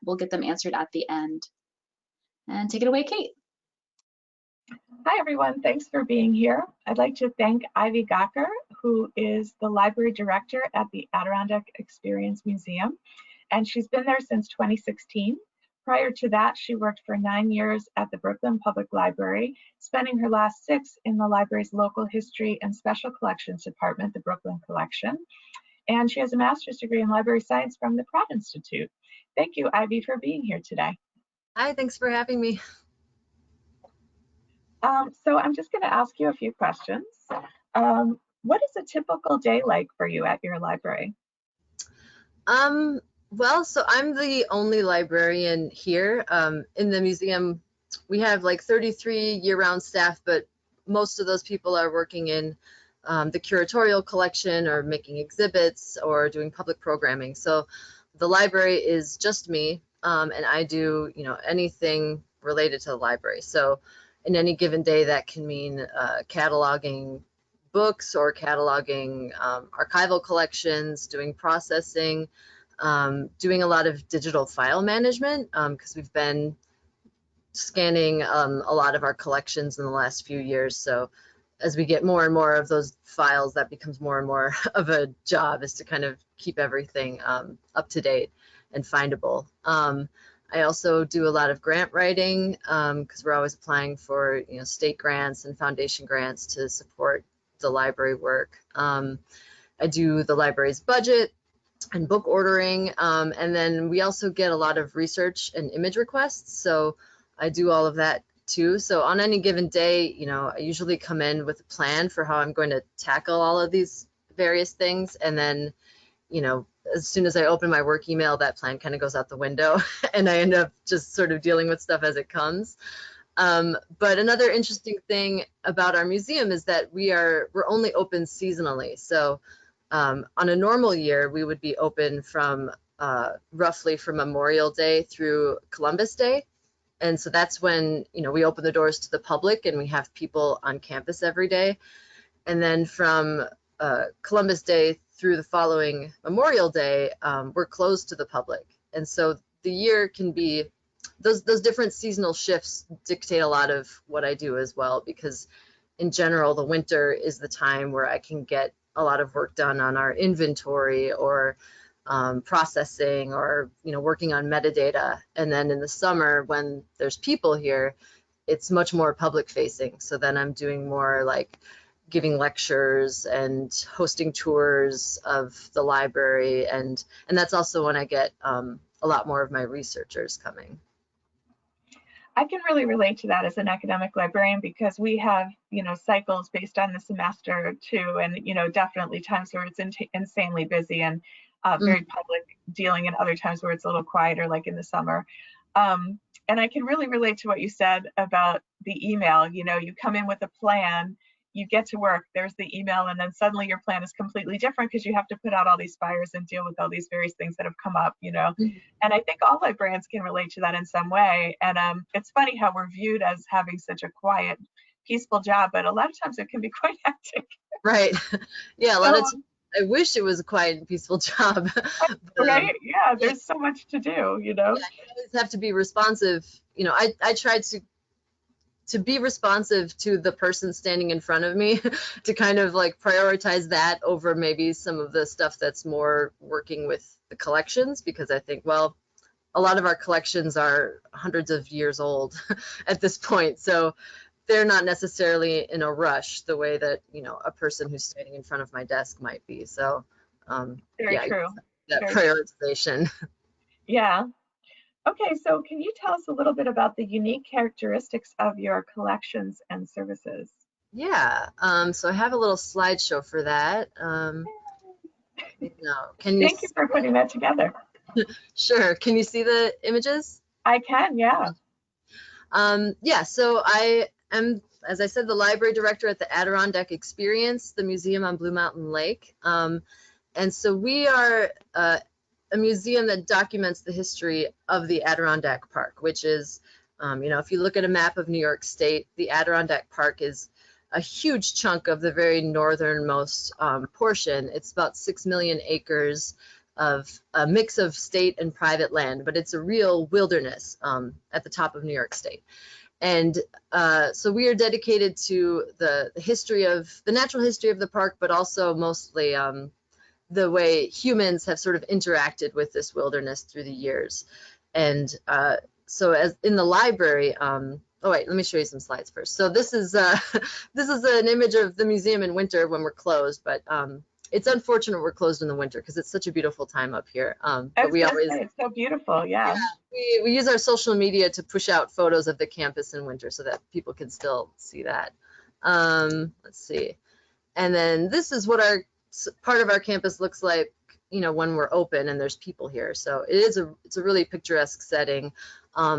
we'll get them answered at the end. And take it away, Kate. Hi, everyone. Thanks for being here. I'd like to thank Ivy Gocker, who is the library director at the Adirondack Experience Museum, and she's been there since 2016. Prior to that, she worked for 9 years at the Brooklyn Public Library, spending her last 6 in the library's local history and special collections department, the Brooklyn Collection. And she has a master's degree in library science from the Pratt Institute. Thank you, Ivy, for being here today. Hi, thanks for having me. So I'm just going to ask you a few questions. What is a typical day like for you at your library? Well, so I'm the only librarian here. In the museum, we have like 33 year-round staff, but most of those people are working in the curatorial collection or making exhibits or doing public programming. So the library is just me, and I do, anything related to the library. So in any given day, that can mean cataloging books or cataloging archival collections, doing processing, doing a lot of digital file management because we've been scanning a lot of our collections in the last few years. So as we get more and more of those files, that becomes more and more of a job, is to kind of keep everything up to date and findable. I also do a lot of grant writing because we're always applying for state grants and foundation grants to support the library work. I do the library's budget and book ordering, and then we also get a lot of research and image requests, so I do all of that too. So on any given day, I usually come in with a plan for how I'm going to tackle all of these various things, and then as soon as I open my work email, that plan kind of goes out the window and I end up just sort of dealing with stuff as it comes. But another interesting thing about our museum is that we're only open seasonally. So on a normal year, we would be open from roughly from Memorial Day through Columbus Day. And so that's when, we open the doors to the public and we have people on campus every day. And then from Columbus Day through the following Memorial Day, we're closed to the public. And so the year can be, those different seasonal shifts dictate a lot of what I do as well, because in general, the winter is the time where I can get a lot of work done on our inventory or processing or, working on metadata. And then in the summer, when there's people here, it's much more public facing. So then I'm doing more like giving lectures and hosting tours of the library, and that's also when I get a lot more of my researchers coming. I can really relate to that as an academic librarian because we have, cycles based on the semester too, and definitely times where it's insanely busy and very public dealing, and other times where it's a little quieter, like in the summer. And I can really relate to what you said about the email. You come in with a plan, you get to work, there's the email, and then suddenly your plan is completely different because you have to put out all these fires and deal with all these various things that have come up, And I think all librarians can relate to that in some way. And it's funny how we're viewed as having such a quiet, peaceful job, but a lot of times it can be quite hectic. Right. Yeah, a lot of times I wish it was a quiet and peaceful job. But, right? Yeah, there's so much to do, Yeah, you always have to be responsive. I tried to be responsive to the person standing in front of me to kind of like prioritize that over maybe some of the stuff that's more working with the collections, because I think, well, a lot of our collections are hundreds of years old at this point. So they're not necessarily in a rush the way that, a person who's standing in front of my desk might be. So very true. That prioritization. Yeah. Okay, so can you tell us a little bit about the unique characteristics of your collections and services? Yeah, so I have a little slideshow for that. Thank you for putting that together. Sure. Can you see the images? I can, yeah. Yeah, so I am, as I said, the library director at the Adirondack Experience, the museum on Blue Mountain Lake. And so we are a museum that documents the history of the Adirondack Park, which is, if you look at a map of New York State, the Adirondack Park is a huge chunk of the very northernmost portion. It's about 6 million acres of a mix of state and private land, but it's a real wilderness at the top of New York State. And so we are dedicated to the history of the natural history of the park, but also mostly the way humans have sort of interacted with this wilderness through the years. And so as in the library, oh wait, let me show you some slides first. So this is this is an image of the museum in winter when we're closed, but it's unfortunate we're closed in the winter because it's such a beautiful time up here. But we always, it's so beautiful, yeah. We use our social media to push out photos of the campus in winter so that people can still see that. Let's see. And then this is what our part of our campus looks like, you know, when we're open and there's people here. So it's a really picturesque setting.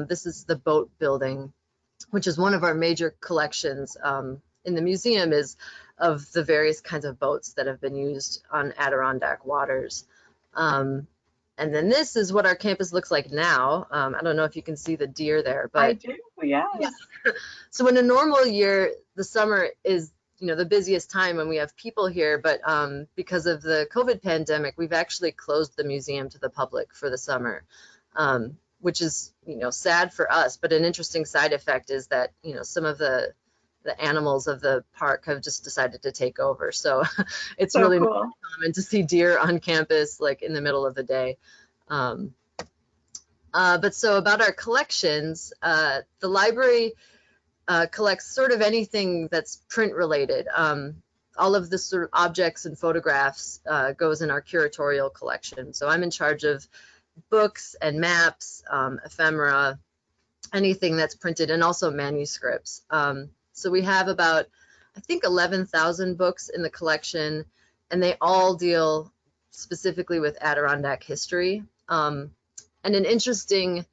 This is the boat building, which is one of our major collections in the museum, is of the various kinds of boats that have been used on Adirondack waters. And then this is what our campus looks like now. I don't know if you can see the deer there, but I do, yes. Yeah. So in a normal year, the summer is, you know, the busiest time when we have people here, but because of the COVID pandemic, we've actually closed the museum to the public for the summer, which is, you know, sad for us, but an interesting side effect is that, you know, some of the animals of the park have just decided to take over. So it's so really cool. common to see deer on campus, like in the middle of the day. But so about our collections, the library collects sort of anything that's print related. All of the sort of objects and photographs goes in our curatorial collection. So I'm in charge of books and maps, ephemera, anything that's printed, and also manuscripts. So we have about, I think, 11,000 books in the collection, and they all deal specifically with Adirondack history. And an interesting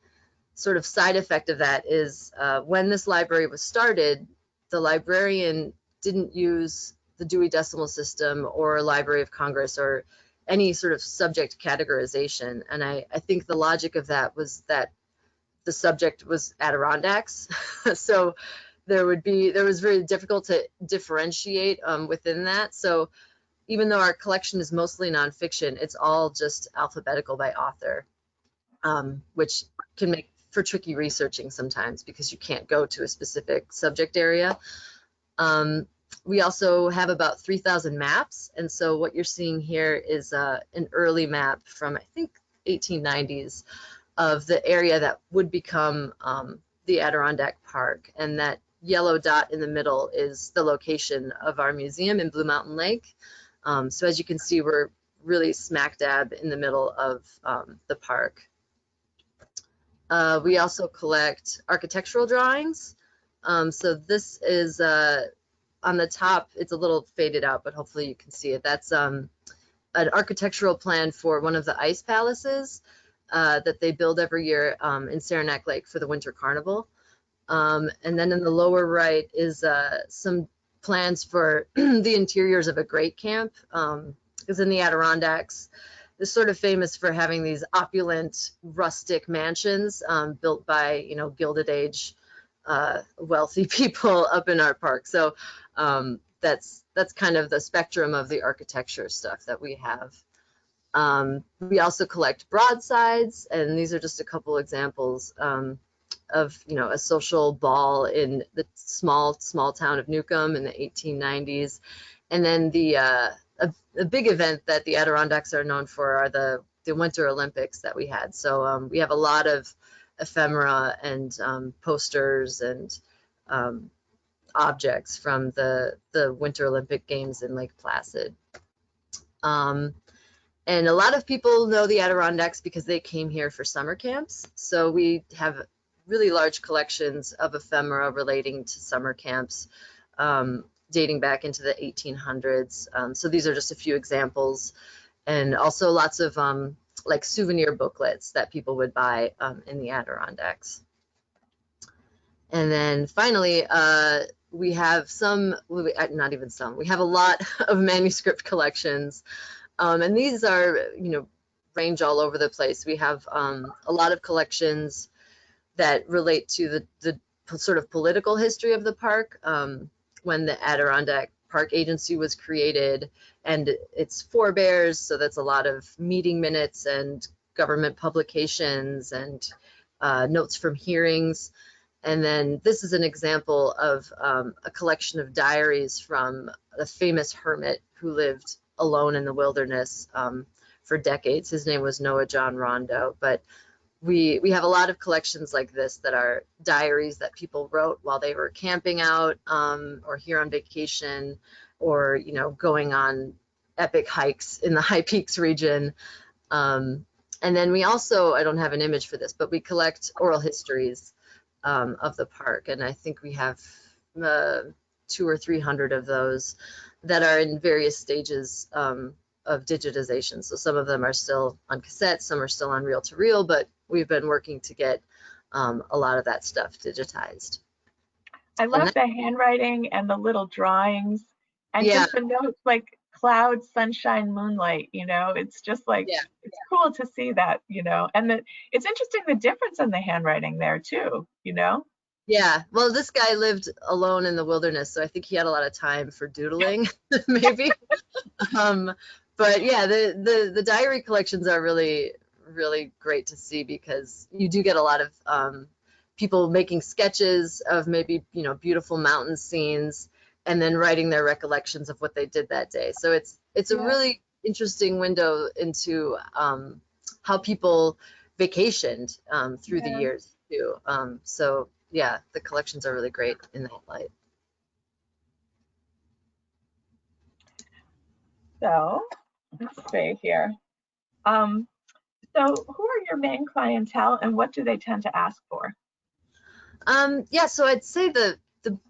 sort of side effect of that is when this library was started, the librarian didn't use the Dewey Decimal System or Library of Congress or any sort of subject categorization. And I think the logic of that was that the subject was Adirondacks. So there was very difficult to differentiate within that. So even though our collection is mostly nonfiction, it's all just alphabetical by author, which can make for tricky researching sometimes because you can't go to a specific subject area. We also have about 3,000 maps. And so what you're seeing here is an early map from, I think, 1890s of the area that would become the Adirondack Park. And that yellow dot in the middle is the location of our museum in Blue Mountain Lake. So as you can see, we're really smack dab in the middle of the park. We also collect architectural drawings. So this is on the top, it's a little faded out, but hopefully you can see it. That's an architectural plan for one of the ice palaces that they build every year in Saranac Lake for the Winter Carnival. And then in the lower right is some plans for the interiors of a great camp, because in the Adirondacks, they're sort of famous for having these opulent, rustic mansions built by, you know, Gilded Age wealthy people up in our park. So that's kind of the spectrum of the architecture stuff that we have. We also collect broadsides, and these are just a couple examples of, you know, a social ball in the small town of Newcomb in the 1890s. And then a big event that the Adirondacks are known for are the Winter Olympics that we had. So we have a lot of ephemera and posters and objects from the Winter Olympic Games in Lake Placid. And a lot of people know the Adirondacks because they came here for summer camps. So we have really large collections of ephemera relating to summer camps dating back into the 1800s. So these are just a few examples, and also lots of like souvenir booklets that people would buy in the Adirondacks. And then finally, we have not even some, we have a lot of manuscript collections. And these are, you know, range all over the place. We have a lot of collections that relate to the sort of political history of the park when the Adirondack park agency was created, and its forebears, so that's a lot of meeting minutes and government publications and notes from hearings. And then this is an example of a collection of diaries from a famous hermit who lived alone in the wilderness for decades. His name was Noah John Rondo. But we have a lot of collections like this that are diaries that people wrote while they were camping out or here on vacation, or going on epic hikes in the High Peaks region. And then we also, I don't have an image for this, but we collect oral histories of the park, and I think we have 200 or 300 of those that are in various stages of digitization. So some of them are still on cassette, some are still on reel-to-reel, but we've been working to get a lot of that stuff digitized. I love the handwriting and the little drawings, and just the notes like clouds, sunshine, moonlight, it's just like, it's cool to see that, and it's interesting the difference in the handwriting there too, Yeah, well, this guy lived alone in the wilderness, so I think he had a lot of time for doodling, maybe. But yeah, the diary collections are really, really great to see, because you do get a lot of people making sketches of maybe, beautiful mountain scenes, and then writing their recollections of what they did that day. So it's a really interesting window into how people vacationed through the years too. So yeah, the collections are really great in that light. So let's see here. So who are your main clientele, and what do they tend to ask for? Yeah, so I'd say the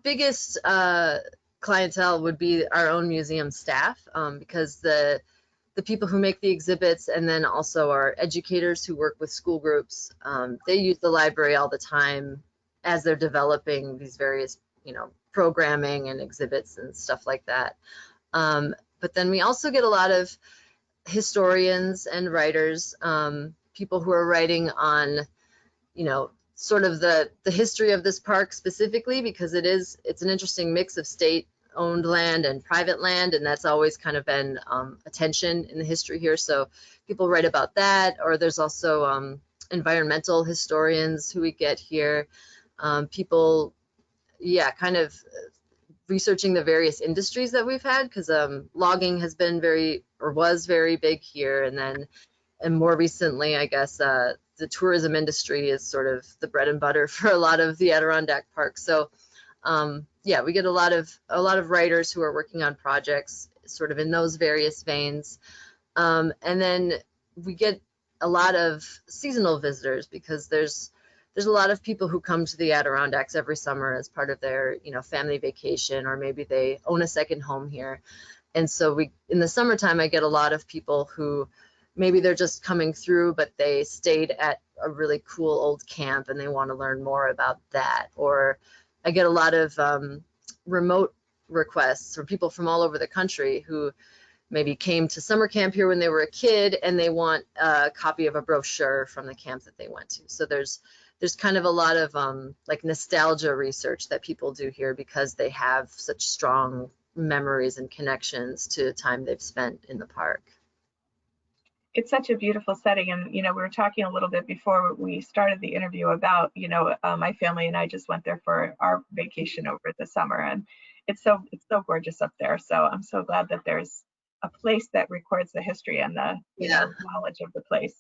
biggest clientele would be our own museum staff, because the people who make the exhibits, and then also our educators who work with school groups, they use the library all the time as they're developing these various, programming and exhibits and stuff like that. But then we also get a lot of historians and writers, people who are writing on, sort of the history of this park specifically, because it's an interesting mix of state-owned land and private land, and that's always kind of been a tension in the history here. So people write about that, or there's also environmental historians who we get here, people, kind of researching the various industries that we've had, because logging has been was very big here, and more recently, I guess, the tourism industry is sort of the bread and butter for a lot of the Adirondack Park. So yeah, we get a lot of writers who are working on projects sort of in those various veins. And then we get a lot of seasonal visitors, because there's a lot of people who come to the Adirondacks every summer as part of their, family vacation, or maybe they own a second home here. And so in the summertime, I get a lot of people who maybe they're just coming through, but they stayed at a really cool old camp and they want to learn more about that. Or I get a lot of remote requests from people from all over the country who maybe came to summer camp here when they were a kid, and they want a copy of a brochure from the camp that they went to. So there's kind of a lot of like nostalgia research that people do here, because they have such strong memories and connections to the time they've spent in the park. It's such a beautiful setting, and we were talking a little bit before we started the interview about my family and I just went there for our vacation over the summer, and it's so gorgeous up there. So I'm so glad that there's a place that records the history and the knowledge of the place.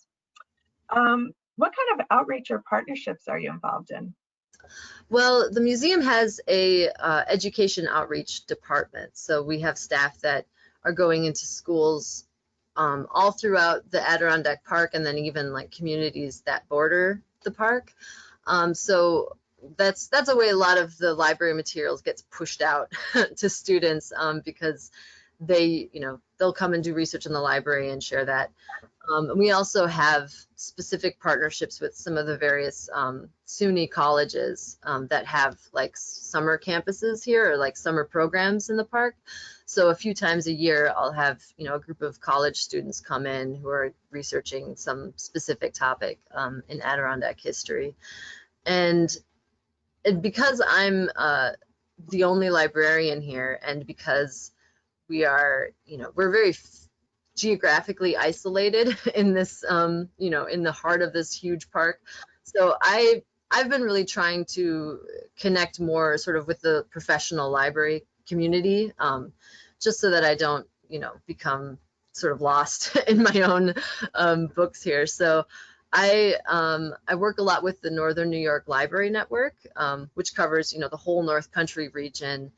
What kind of outreach or partnerships are you involved in? Well, the museum has a education outreach department, so we have staff that are going into schools all throughout the Adirondack Park, and then even like communities that border the park. So that's a way a lot of the library materials gets pushed out to students, because they'll come and do research in the library and share that. We also have specific partnerships with some of the various SUNY colleges that have like summer campuses here, or like summer programs in the park. So a few times a year, I'll have a group of college students come in who are researching some specific topic in Adirondack history. And because I'm the only librarian here, and because we are, we're very geographically isolated in this, in the heart of this huge park. So I've been really trying to connect more sort of with the professional library community, just so that I don't, become sort of lost in my own books here. So I work a lot with the Northern New York Library Network, which covers, the whole North Country region.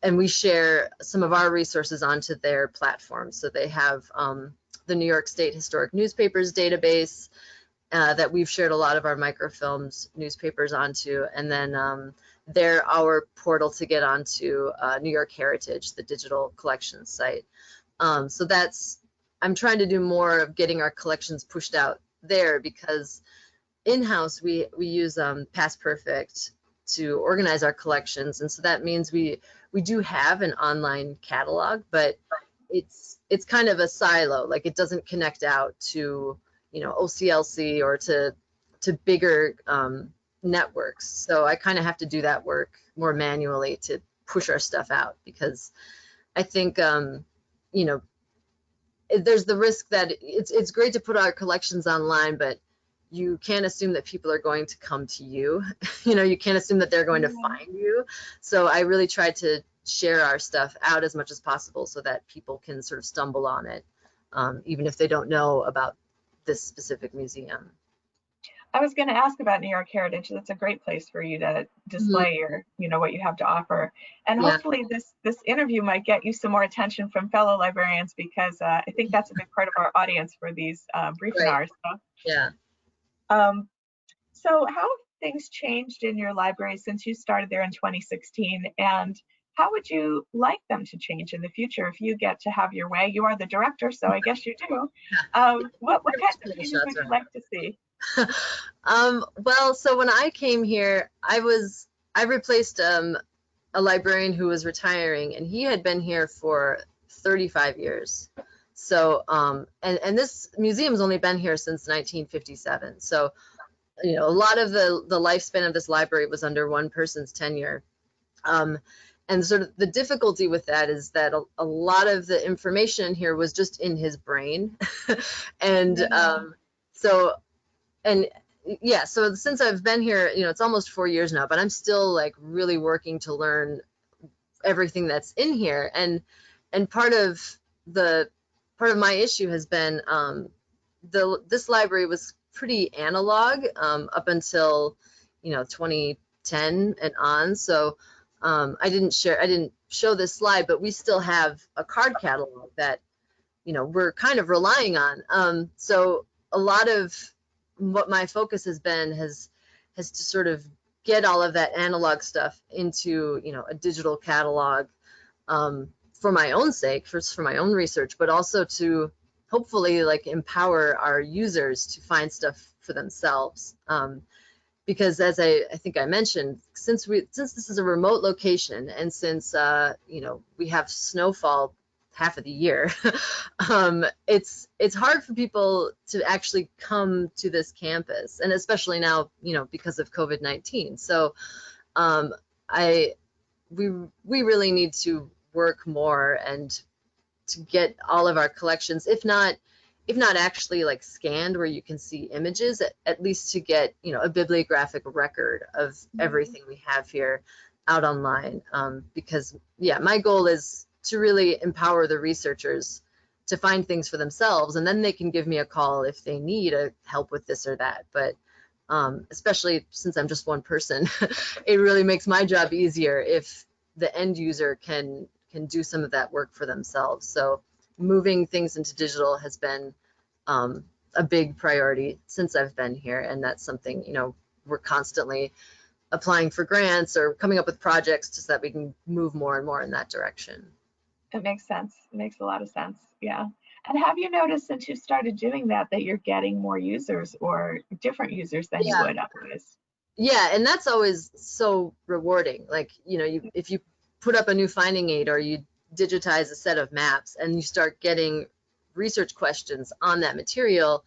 And we share some of our resources onto their platform. So they have the New York State Historic Newspapers database that we've shared a lot of our microfilms newspapers onto, and then they're our portal to get onto New York Heritage, the digital collections site. So I'm trying to do more of getting our collections pushed out there, because in-house we use Past Perfect to organize our collections, and so that means we do have an online catalog, but it's kind of a silo. Like, it doesn't connect out to OCLC or to bigger networks. So I kind of have to do that work more manually to push our stuff out, because I think there's the risk that it's great to put our collections online, but you can't assume that people are going to come to you. You can't assume that they're going to find you. So I really try to share our stuff out as much as possible so that people can sort of stumble on it, even if they don't know about this specific museum. I was going to ask about New York Heritage. That's a great place for you to display your, what you have to offer. And hopefully this interview might get you some more attention from fellow librarians, because I think that's a big part of our audience for these Briefinars. Right. Yeah. So how have things changed in your library since you started there in 2016? And how would you like them to change in the future if you get to have your way? You are the director, so I guess you do. What kinds of changes would you like to see? Well, so when I came here, I replaced a librarian who was retiring, and he had been here for 35 years. So, and this museum's only been here since 1957. So, a lot of the lifespan of this library was under one person's tenure. And sort of the difficulty with that is that a lot of the information here was just in his brain. And so since I've been here, it's almost 4 years now, but I'm still like really working to learn everything that's in here. And part of my issue has been this library was pretty analog up until 2010 and on. So I didn't show this slide, but we still have a card catalog that we're kind of relying on. So a lot of what my focus has been has to sort of get all of that analog stuff into a digital catalog, for my own sake, for my own research, but also to hopefully like empower our users to find stuff for themselves. Because as I think I mentioned, since this is a remote location, and since we have snowfall half of the year, it's hard for people to actually come to this campus, and especially now because of COVID-19. So we really need to work more and to get all of our collections, if not actually like scanned where you can see images, at least to get a bibliographic record of everything we have here out online. Because my goal is to really empower the researchers to find things for themselves, and then they can give me a call if they need help with this or that. But especially since I'm just one person, it really makes my job easier if the end user can do some of that work for themselves. So moving things into digital has been a big priority since I've been here, and that's something we're constantly applying for grants or coming up with projects just so that we can move more and more in that direction. It makes sense. It makes a lot of sense. Yeah. And have you noticed since you started doing that you're getting more users or different users than you would otherwise? Yeah, and that's always so rewarding. Like, if you put up a new finding aid or you digitize a set of maps and you start getting research questions on that material,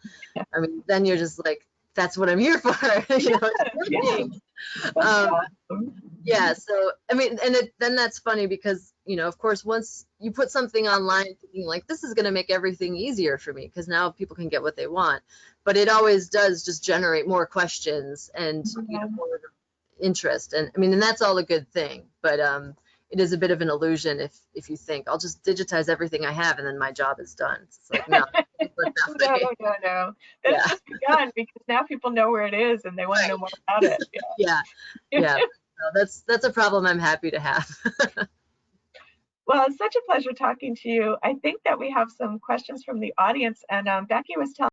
I mean, then you're just like, that's what I'm here for. It's working. Yeah, so I mean, and then that's funny because, you know, of course, once you put something online thinking like this is going to make everything easier for me because now people can get what they want, but it always does just generate more questions and you know, more interest. And I mean, and that's all a good thing, but it is a bit of an illusion if you think I'll just digitize everything I have and then my job is done. It's like, no, no. That's just begun because now people know where it is and they want to know more about it. Yeah. No, that's a problem I'm happy to have. Well, it's such a pleasure talking to you. I think that we have some questions from the audience, and Becky was telling